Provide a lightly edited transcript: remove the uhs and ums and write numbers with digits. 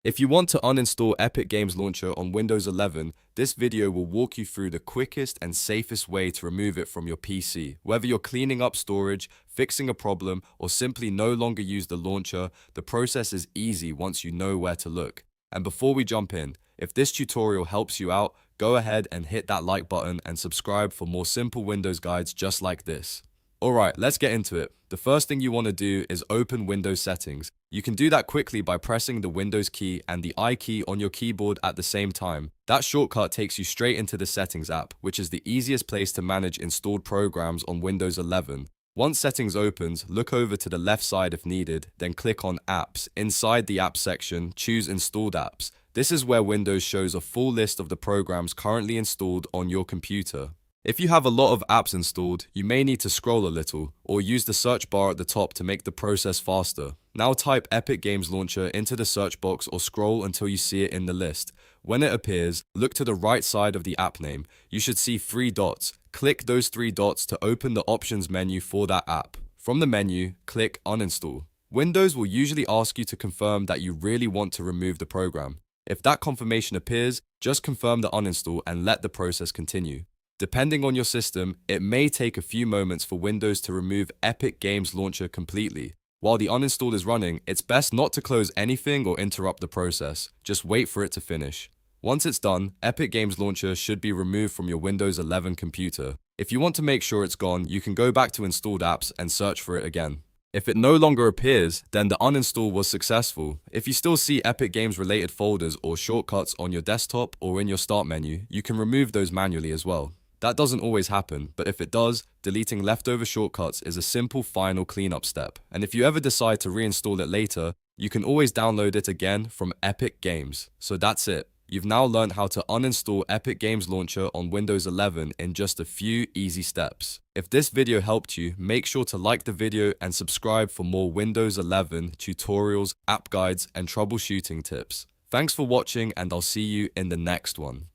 If you want to uninstall Epic Games Launcher on Windows 11, this video will walk you through the quickest and safest way to remove it from your PC. Whether you're cleaning up storage, fixing a problem, or simply no longer use the launcher, the process is easy once you know where to look. And before we jump in, if this tutorial helps you out, go ahead and hit that like button and subscribe for more simple Windows guides just like this. Alright, let's get into it. The first thing you want to do is open Windows settings. You can do that quickly by pressing the Windows key and the I key on your keyboard at the same time. That shortcut takes you straight into the Settings app, which is the easiest place to manage installed programs on Windows 11. Once Settings opens, look over to the left side if needed, then click on Apps. Inside the Apps section, choose Installed Apps. This is where Windows shows a full list of the programs currently installed on your computer. If you have a lot of apps installed, you may need to scroll a little, or use the search bar at the top to make the process faster. Now type Epic Games Launcher into the search box or scroll until you see it in the list. When it appears, look to the right side of the app name. You should see 3 dots. Click those 3 dots to open the options menu for that app. From the menu, click Uninstall. Windows will usually ask you to confirm that you really want to remove the program. If that confirmation appears, just confirm the uninstall and let the process continue. Depending on your system, it may take a few moments for Windows to remove Epic Games Launcher completely. While the uninstall is running, it's best not to close anything or interrupt the process. Just wait for it to finish. Once it's done, Epic Games Launcher should be removed from your Windows 11 computer. If you want to make sure it's gone, you can go back to installed apps and search for it again. If it no longer appears, then the uninstall was successful. If you still see Epic Games related folders or shortcuts on your desktop or in your start menu, you can remove those manually as well. That doesn't always happen, but if it does, deleting leftover shortcuts is a simple final cleanup step. And if you ever decide to reinstall it later, you can always download it again from Epic Games. So that's it. You've now learned how to uninstall Epic Games Launcher on Windows 11 in just a few easy steps. If this video helped you, make sure to like the video and subscribe for more Windows 11 tutorials, app guides, and troubleshooting tips. Thanks for watching, and I'll see you in the next one.